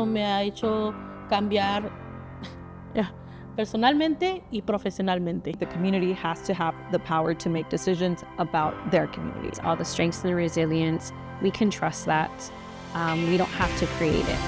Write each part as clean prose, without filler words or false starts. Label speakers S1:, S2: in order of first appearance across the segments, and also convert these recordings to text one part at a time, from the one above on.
S1: Me ha hecho cambiar personalmente y profesionalmente.
S2: The community has to have the power to make decisions about their communities.
S3: All the strengths and the resilience, we can trust that. We don't have to create it.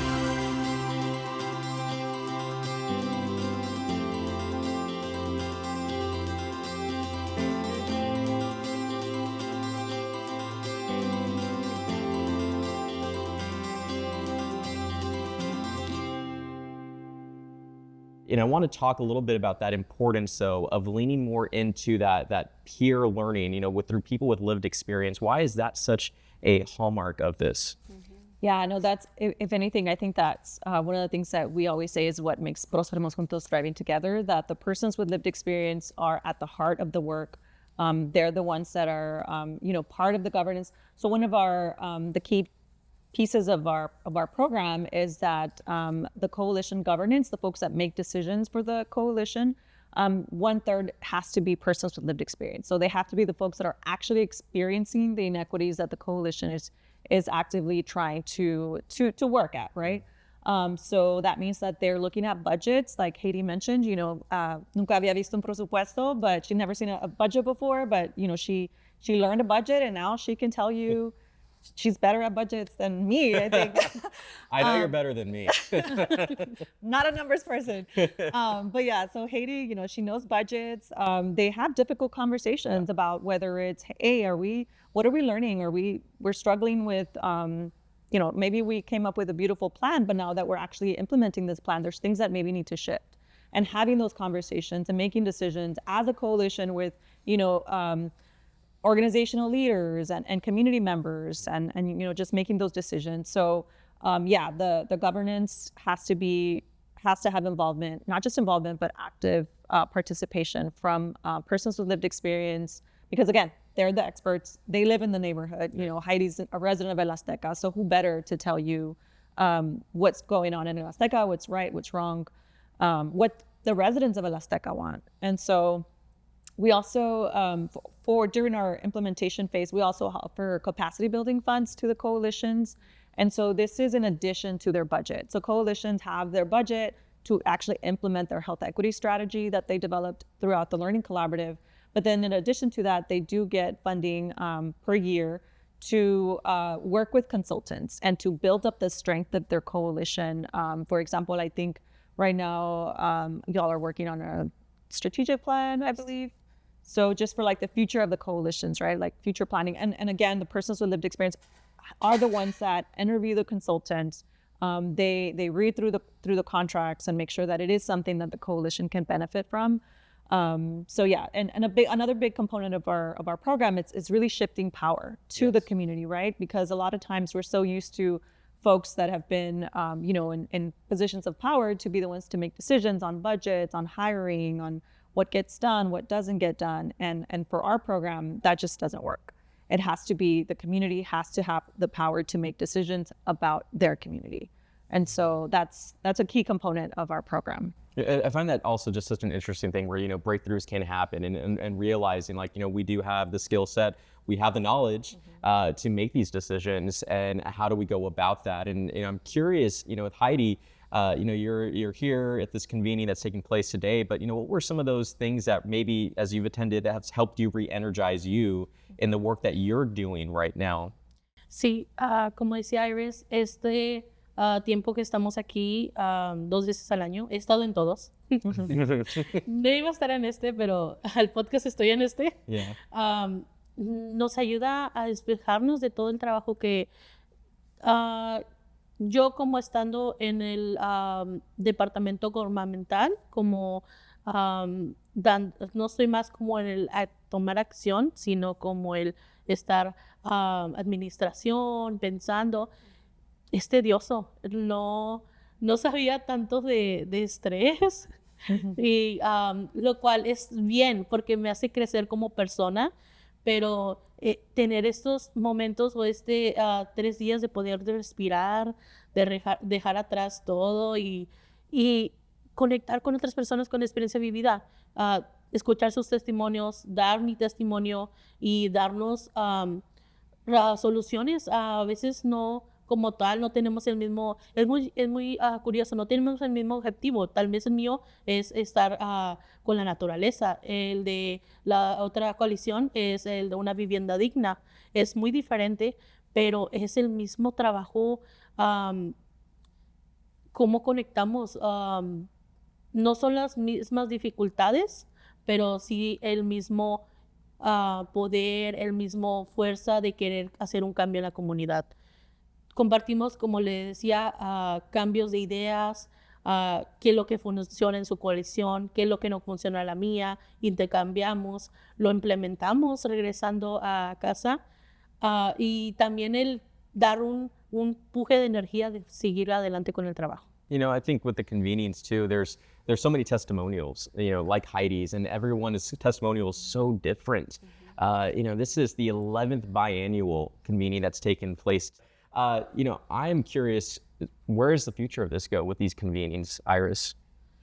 S4: And I want to talk a little bit about that importance, though, of leaning more into that peer learning, through people with lived experience. Why is that such a hallmark of this?
S2: Yeah, no, that's, if anything, I think that's one of the things that we always say is what makes Prosperemos Juntos thriving together, that the persons with lived experience are at the heart of the work. They're the ones that are, part of the governance. So one of our, the key pieces of our program is that the coalition governance, the folks that make decisions for the coalition, 1/3 has to be persons with lived experience. So they have to be the folks that are actually experiencing the inequities that the coalition is actively trying to work at, right? So that means that they're looking at budgets, like Haiti mentioned, nunca había visto un presupuesto, but she'd never seen a budget before, but she learned a budget and now she can tell you she's better at budgets than me, I think.
S4: I know you're better than me.
S2: Not a numbers person. But yeah, so Haiti, she knows budgets. They have difficult conversations about whether it's, hey, what are we learning? We're struggling with, maybe we came up with a beautiful plan, but now that we're actually implementing this plan, there's things that maybe need to shift. And having those conversations and making decisions as a coalition with, organizational leaders and community members and just making those decisions. So the governance has to have involvement, not just involvement, but active participation from persons with lived experience, because again, they're the experts. They live in the neighborhood. Heidi's a resident of El Azteca, so who better to tell you what's going on in El Azteca, what's right, what's wrong, what the residents of El Azteca want. And so we also, during our implementation phase, we also offer capacity building funds to the coalitions. And so this is in addition to their budget. So coalitions have their budget to actually implement their health equity strategy that they developed throughout the Learning Collaborative. But then in addition to that, they do get funding per year to work with consultants and to build up the strength of their coalition. For example, I think right now, y'all are working on a strategic plan, I believe. So just for like the future of the coalitions, right? Like future planning. And again, the persons with lived experience are the ones that interview the consultants. They read through the contracts and make sure that it is something that the coalition can benefit from. So yeah, and another big component of our program is really shifting power to the community, right? Because a lot of times we're so used to folks that have been, in positions of power to be the ones to make decisions on budgets, on hiring, on what gets done, what doesn't get done. And for our program, that just doesn't work. It has to be, the community has to have the power to make decisions about their community. And so that's a key component of our program.
S4: I find that also just such an interesting thing where, breakthroughs can happen and realizing we do have the skill set, we have the knowledge to make these decisions, and how do we go about that? And I'm curious, with Heidi, you're here at this convening that's taking place today, but what were some of those things that maybe as you've attended have helped you re-energize you in the work that you're doing right now?
S1: Sí, como decía Iris, tiempo que estamos aquí 2 veces al año, he estado en todos. No iba a estar en pero al podcast estoy en
S4: Yeah.
S1: Nos ayuda a despejarnos de todo el trabajo que yo, como estando en el departamento gubernamental, como no estoy más como en el tomar acción, sino como el estar administración, pensando. Es tedioso, no sabía tanto de estrés, y lo cual es bien porque me hace crecer como persona, pero tener estos momentos o 3 días de poder respirar, de dejar atrás todo y conectar con otras personas con experiencia vivida, escuchar sus testimonios, dar mi testimonio y darnos soluciones a veces no como tal, no tenemos el mismo, es muy curioso, no tenemos el mismo objetivo. Tal vez el mío es estar con la naturaleza, el de la otra coalición es el de una vivienda digna. Es muy diferente, pero es el mismo trabajo. ¿Cómo conectamos? No son las mismas dificultades, pero sí el mismo poder, el mismo fuerza de querer hacer un cambio en la comunidad. Compartimos, como le decía, cambios de ideas, qué es lo que funciona en su coalición, qué es lo que no funciona en la mía, intercambiamos, lo implementamos regresando a casa, y también el dar un empuje de energía de seguir adelante con el trabajo.
S4: You know, I think with the convenience too, there's so many testimonials, you know, like Heidi's, and everyone's testimonial is so different. You know, this is the 11th biannual convening that's taken place. You know, I'm curious, where does the future of this go with these convenings, Iris?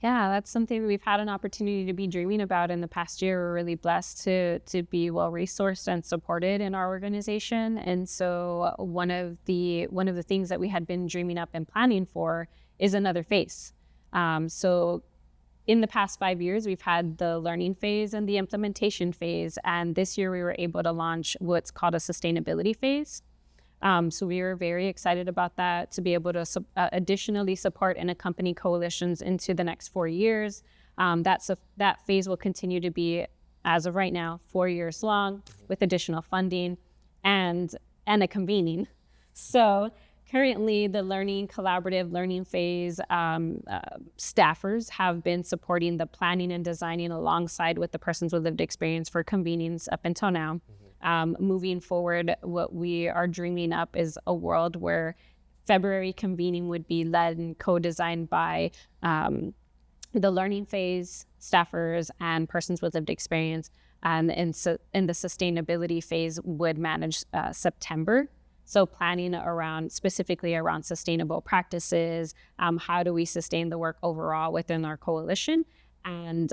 S3: Yeah, that's something we've had an opportunity to be dreaming about in the past year. We're really blessed to be well resourced and supported in our organization. And so one of the things that we had been dreaming up and planning for is another phase. So in the past 5 years, we've had the learning phase and the implementation phase. And this year we were able to launch what's called a sustainability phase. So we are very excited about that, to be able to additionally support and accompany coalitions into the next 4 years. That phase will continue to be, as of right now, 4 years long with additional funding and a convening. So currently, the collaborative learning phase staffers have been supporting the planning and designing alongside with the persons with lived experience for convenings up until now. Moving forward, what we are dreaming up is a world where February convening would be led and co-designed by the learning phase staffers and persons with lived experience, and the sustainability phase would manage September. So planning specifically around sustainable practices, how do we sustain the work overall within our coalition? And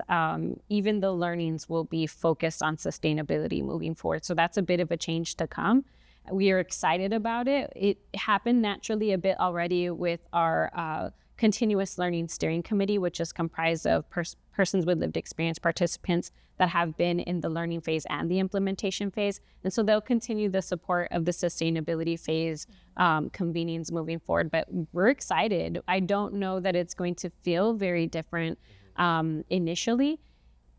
S3: even the learnings will be focused on sustainability moving forward. So that's a bit of a change to come. We are excited about it. It happened naturally a bit already with our continuous learning steering committee, which is comprised of persons with lived experience participants that have been in the learning phase and the implementation phase. And so they'll continue the support of the sustainability phase convenings moving forward. But we're excited. I don't know that it's going to feel very different initially.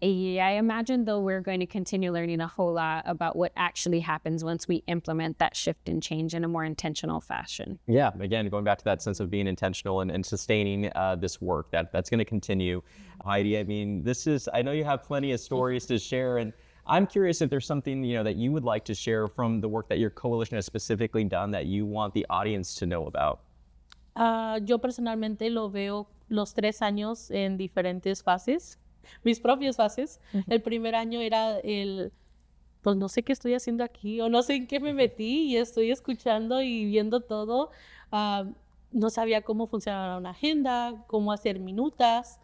S3: I imagine, though, we're going to continue learning a whole lot about what actually happens once we implement that shift and change in a more intentional fashion.
S4: Yeah, again, going back to that sense of being intentional and sustaining this work, that's going to continue. Heidi, I mean, I know you have plenty of stories to share, and I'm curious if there's something, you know, that you would like to share from the work that your coalition has specifically done that you want the audience to know about.
S1: Yo personalmente lo veo los 3 años en diferentes fases, mis propias fases. El primer año era pues no sé qué estoy haciendo aquí, o no sé en qué me metí, y estoy escuchando y viendo todo. No sabía cómo funcionaba una agenda, cómo hacer minutas,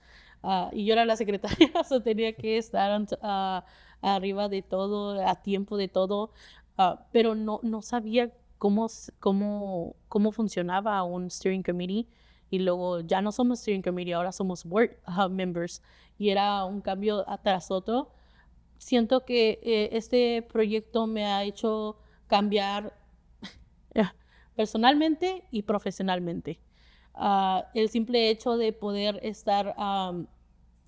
S1: y yo era la secretaria, so tenía que estar arriba de todo, a tiempo de todo, pero no sabía cómo funcionaba un steering committee. Y luego ya no somos steering committee, ahora somos board members, y era un cambio tras otro. Siento que este proyecto me ha hecho cambiar personalmente y profesionalmente. El simple hecho de poder estar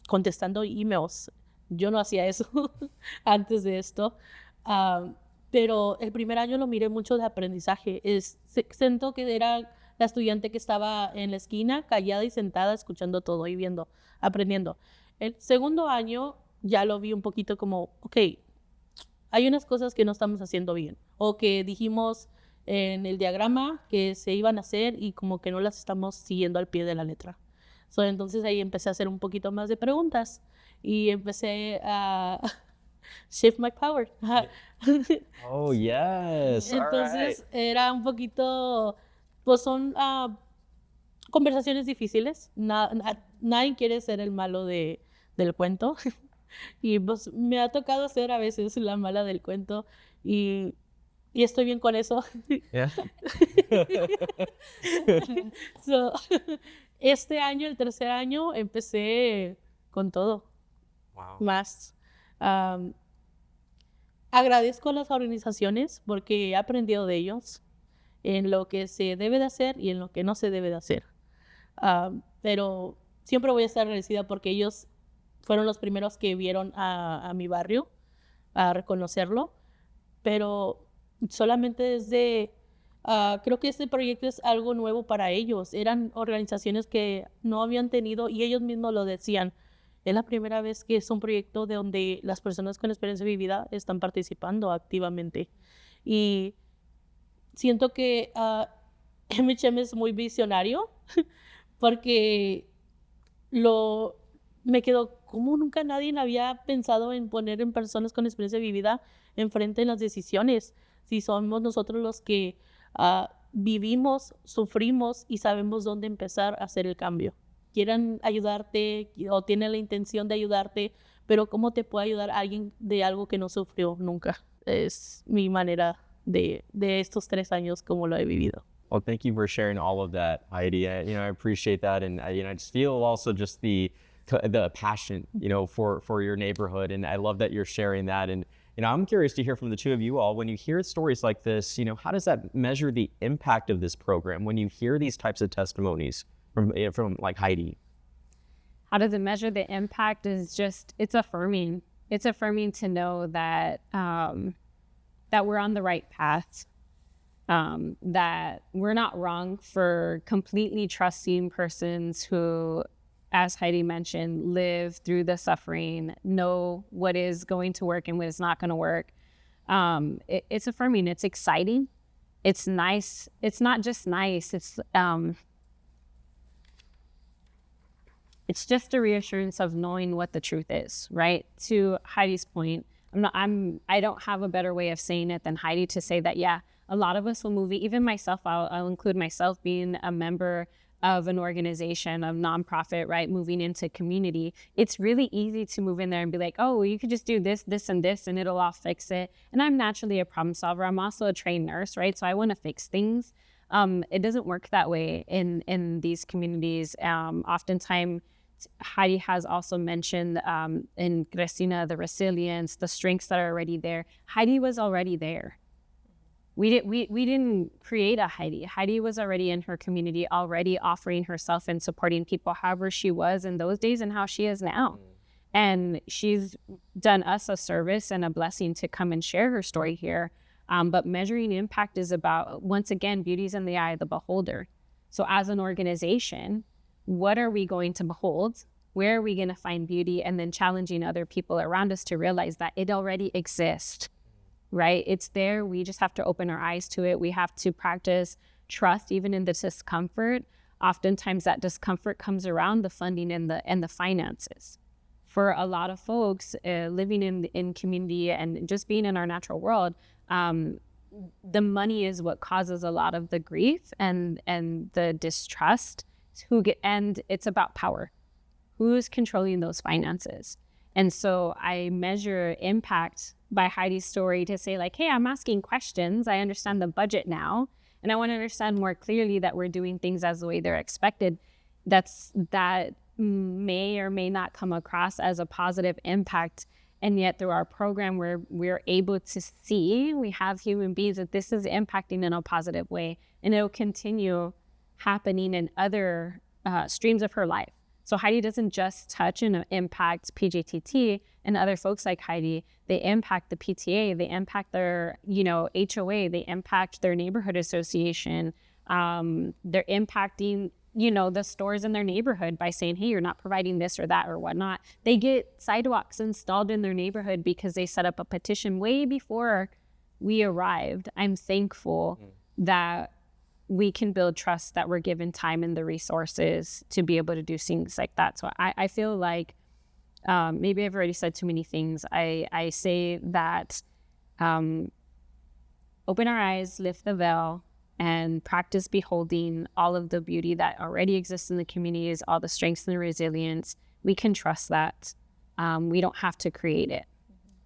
S1: contestando emails, yo no hacía eso antes de esto, pero el primer año lo miré mucho de aprendizaje. Siento que era la estudiante que estaba en la esquina, callada y sentada, escuchando todo y viendo, aprendiendo. El segundo año ya lo vi un poquito como, ok, hay unas cosas que no estamos haciendo bien, o que dijimos en el diagrama que se iban a hacer y como que no las estamos siguiendo al pie de la letra. Entonces ahí empecé a hacer un poquito más de preguntas y empecé a shift my power.
S4: Oh, yes.
S1: Entonces era un poquito... Pues son conversaciones difíciles. Nadie quiere ser el malo del cuento. Y pues me ha tocado ser a veces la mala del cuento. Y y estoy bien con eso.
S4: Yeah.
S1: So, este año, el tercer año, empecé con todo.
S4: Wow.
S1: Más. Agradezco a las organizaciones porque he aprendido de ellos en lo que se debe de hacer y en lo que no se debe de hacer. Pero siempre voy a estar agradecida porque ellos fueron los primeros que vieron a mi barrio, a reconocerlo. Pero solamente desde, creo que este proyecto es algo nuevo para ellos. Eran organizaciones que no habían tenido, y ellos mismos lo decían, es la primera vez que es un proyecto de donde las personas con experiencia vivida están participando activamente. Y siento que MHM es muy visionario porque me quedó como nunca nadie había pensado en poner en personas con experiencia vivida enfrente en las decisiones. Si somos nosotros los que vivimos, sufrimos y sabemos dónde empezar a hacer el cambio. Quieran ayudarte o tienen la intención de ayudarte, pero ¿cómo te puede ayudar alguien de algo que no sufrió nunca? Es mi manera de estos 3 años como lo he vivido.
S4: Well, thank you for sharing all of that, Heidi. I appreciate that, and I just feel also just the passion, for your neighborhood, and I love that you're sharing that. And I'm curious to hear from the two of you all. When you hear stories like this, how does that measure the impact of this program? When you hear these types of testimonies from like Heidi,
S3: how does it measure the impact? It's affirming. It's affirming to know that that we're on the right path. That we're not wrong for completely trusting persons who, as Heidi mentioned, live through the suffering, know what is going to work and what is not going to work. It's affirming. It's exciting. It's nice. It's not just nice. It's just a reassurance of knowing what the truth is, right? To Heidi's point, I don't have a better way of saying it than Heidi to say that, yeah, a lot of us will move, even myself, I'll include myself being a member of an organization, of nonprofit, right, moving into community. It's really easy to move in there and be like, oh, well, you could just do this, this, and this, and it'll all fix it. And I'm naturally a problem solver. I'm also a trained nurse, right? So I want to fix things. It doesn't work that way in these communities. Oftentimes, Heidi has also mentioned in Cristina, the resilience, the strengths that are already there. Heidi was already there. We didn't create a Heidi. Heidi was already in her community, already offering herself and supporting people however she was in those days and how she is now. And she's done us a service and a blessing to come and share her story here. But measuring impact is about, once again, beauty's in the eye of the beholder. So as an organization, what are we going to behold? Where are we going to find beauty? And then challenging other people around us to realize that it already exists. Right? It's there. We just have to open our eyes to it. We have to practice trust, even in the discomfort. Oftentimes that discomfort comes around the funding and the finances. For a lot of folks living in community and just being in our natural world, the money is what causes a lot of the grief and the distrust. And it's about power. Who's controlling those finances? And so I measure impact by Heidi's story to say like, hey, I'm asking questions. I understand the budget now. And I want to understand more clearly that we're doing things as the way they're expected. That may or may not come across as a positive impact. And yet through our program, we're able to see, we have human beings that this is impacting in a positive way. And it'll continue happening in other streams of her life. So Heidi doesn't just touch and impact PJTT and other folks like Heidi. They impact the PTA, they impact their, HOA, they impact their neighborhood association. They're impacting, the stores in their neighborhood by saying, hey, you're not providing this or that or whatnot. They get sidewalks installed in their neighborhood because they set up a petition way before we arrived. I'm thankful that we can build trust, that we're given time and the resources to be able to do things like that. So I feel like maybe I've already said too many things. I say that open our eyes, lift the veil, and practice beholding all of the beauty that already exists in the communities, all the strengths and the resilience. We can trust that. We don't have to create it.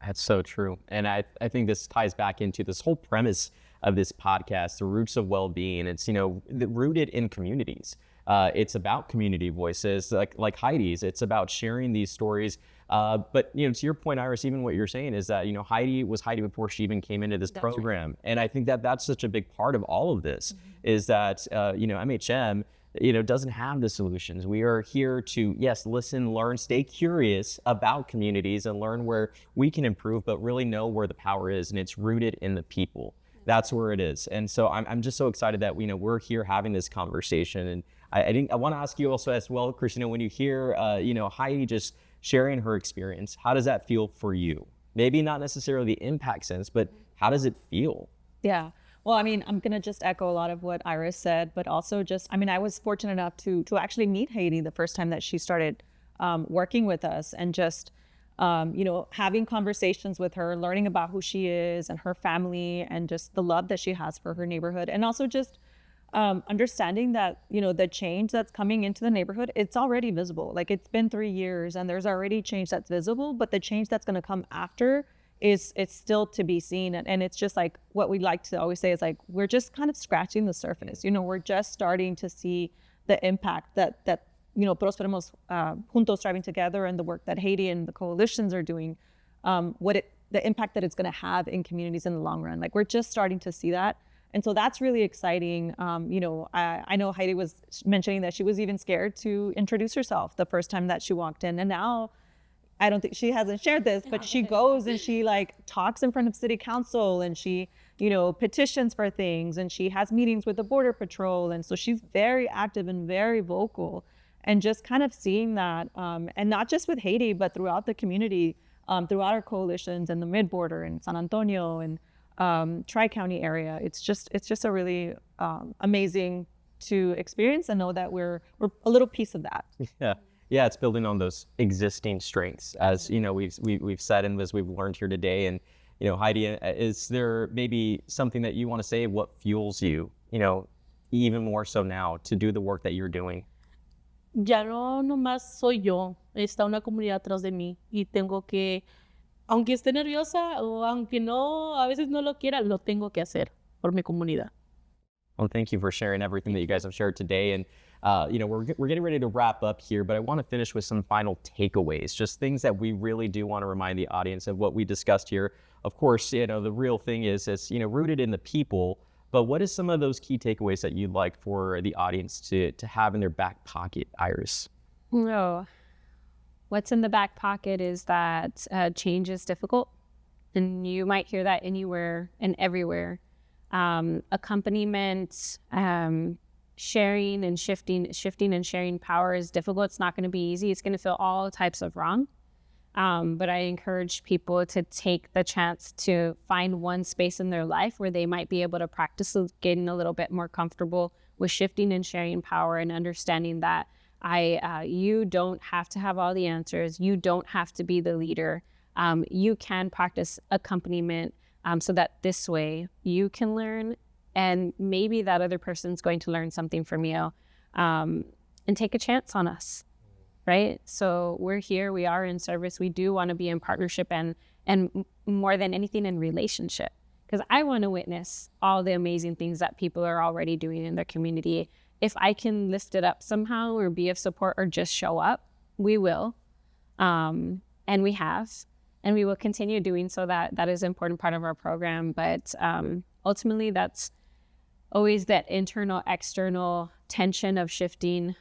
S4: That's so true. And I think this ties back into this whole premise of this podcast, the roots of well-being. It's, rooted in communities. It's about community voices like Heidi's. It's about sharing these stories. But, to your point, Iris, even what you're saying is that, Heidi was Heidi before she even came into this program. Right. And I think that that's such a big part of all of this is that, MHM, doesn't have the solutions. We are here to, yes, listen, learn, stay curious about communities and learn where we can improve, but really know where the power is. And it's rooted in the people. That's where it is. And so I'm just so excited that, we're here having this conversation. And I want to ask you also as well, Christina, when you hear, Heidi just sharing her experience, how does that feel for you? Maybe not necessarily the impact sense, but how does it feel?
S2: Yeah. Well, I'm going to just echo a lot of what Iris said, but also I was fortunate enough to actually meet Heidi the first time that she started working with us, and just, having conversations with her, learning about who she is and her family and just the love that she has for her neighborhood. And also just understanding that, the change that's coming into the neighborhood, it's already visible. Like, it's been 3 years and there's already change that's visible, but the change that's going to come after it's still to be seen. And it's just like what we like to always say is like, we're just kind of scratching the surface. We're just starting to see the impact that Prosperemos Juntos, Striving Together, and the work that Heidi and the coalitions are doing, the impact that it's going to have in communities in the long run. Like, we're just starting to see that. And so that's really exciting. I know Heidi was mentioning that she was even scared to introduce herself the first time that she walked in. And now, I don't think she hasn't shared this, but she goes and she talks in front of city council, and she, petitions for things, and she has meetings with the Border Patrol. And so she's very active and very vocal, and just kind of seeing that, and not just with Haiti, but throughout the community, throughout our coalitions and the mid-border in San Antonio and Tri-County area. It's just a really amazing to experience and know that we're a little piece of that.
S4: Yeah, it's building on those existing strengths, as we've said and as we've learned here today. And Heidi, is there maybe something that you want to say? What fuels you, even more so now, to do the work that you're doing?
S1: Ya no nomás soy yo, está una comunidad atrás de mí y tengo que, aunque esté nerviosa o aunque no, a veces no lo quiera, lo tengo que hacer por mi comunidad.
S4: Well, thank you for sharing everything that you guys have shared today. And we're getting ready to wrap up here, but I want to finish with some final takeaways, just things that we really do want to remind the audience of what we discussed here. Of course, the real thing is it's rooted in the people, but what is some of those key takeaways that you'd like for the audience to have in their back pocket, Iris?
S3: No. What's in the back pocket is that change is difficult, and you might hear that anywhere and everywhere. Accompaniment, sharing and shifting and sharing power is difficult. It's not going to be easy. It's going to feel all types of wrong. But I encourage people to take the chance to find one space in their life where they might be able to practice getting a little bit more comfortable with shifting and sharing power, and understanding that you don't have to have all the answers. You don't have to be the leader. You can practice accompaniment so that this way you can learn, and maybe that other person's going to learn something from you, and take a chance on us, right? So we're here, we are in service. We do want to be in partnership and more than anything in relationship, because I want to witness all the amazing things that people are already doing in their community. If I can lift it up somehow or be of support or just show up, we will. And we have, and we will continue doing so. That is an important part of our program. But ultimately, that's always that internal, external tension of shifting,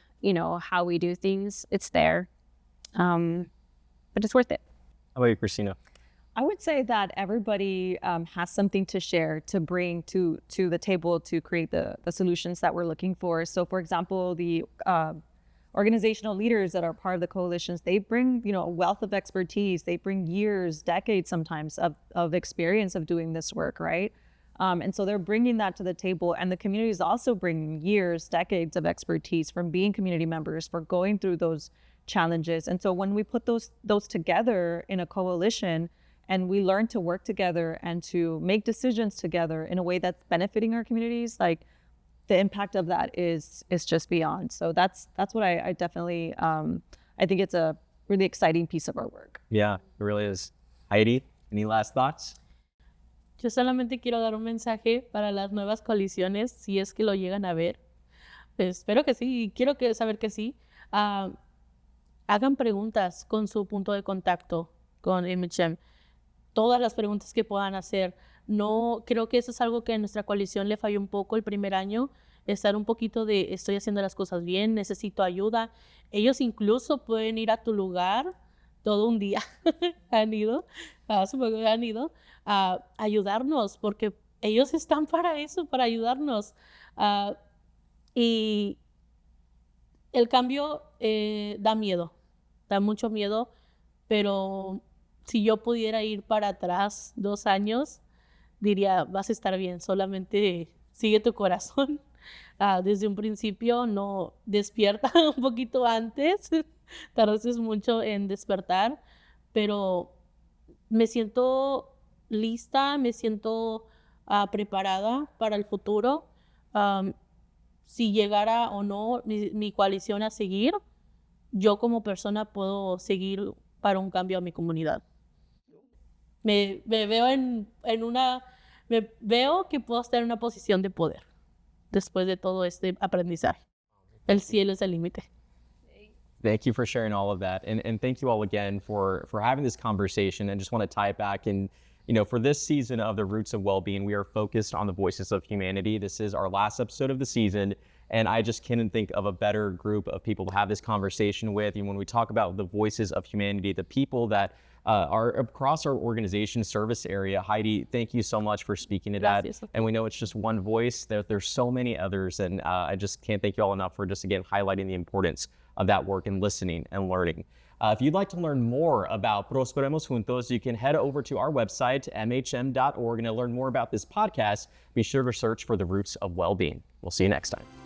S3: how we do things. It's there, but it's worth it.
S4: How about you, Christina?
S2: I would say that everybody has something to share, to bring to the table to create the solutions that we're looking for. So, for example, the organizational leaders that are part of the coalitions, they bring, a wealth of expertise. They bring years, decades sometimes of experience of doing this work, right? And so they're bringing that to the table, and the community is also bringing years, decades of expertise from being community members, for going through those challenges. And so when we put those together in a coalition, and we learn to work together and to make decisions together in a way that's benefiting our communities, like, the impact of that is just beyond. So that's what I definitely, I think it's a really exciting piece of our work.
S4: Yeah, it really is. Heidi? Any last thoughts?
S1: Yo solamente quiero dar un mensaje para las nuevas coaliciones, si es que lo llegan a ver. Pues espero que sí, y quiero saber que sí. Hagan preguntas con su punto de contacto con MHM. Todas las preguntas que puedan hacer. No, creo que eso es algo que a nuestra coalición le falló un poco el primer año, estar un poquito de estoy haciendo las cosas bien, necesito ayuda. Ellos incluso pueden ir a tu lugar todo un día. Supongo que han ido a ayudarnos, porque ellos están para eso, para ayudarnos. Y el cambio da miedo, da mucho miedo, pero si yo pudiera ir para atrás 2 años, diría, vas a estar bien, solamente sigue tu corazón. Desde un principio no despierta un poquito antes, tardas mucho en despertar, pero me siento lista, me siento preparada para el futuro. Si llegara o no mi coalición a seguir, yo como persona puedo seguir para un cambio a mi comunidad. Me veo que puedo estar en una posición de poder después de todo este aprendizaje. El cielo es el límite.
S4: Thank you for sharing all of that. And thank you all again for having this conversation. And just want to tie it back. And, for this season of the Roots of Wellbeing, we are focused on the voices of humanity. This is our last episode of the season. And I just couldn't think of a better group of people to have this conversation with. And when we talk about the voices of humanity, the people that are across our organization service area, Heidi, thank you so much for speaking to that. And we know it's just one voice. There's so many others. And I just can't thank you all enough for just, again, highlighting the importance of that work and listening and learning. If you'd like to learn more about Prosperemos Juntos, you can head over to our website, mhm.org, and to learn more about this podcast, be sure to search for the Roots of Wellbeing. We'll see you next time.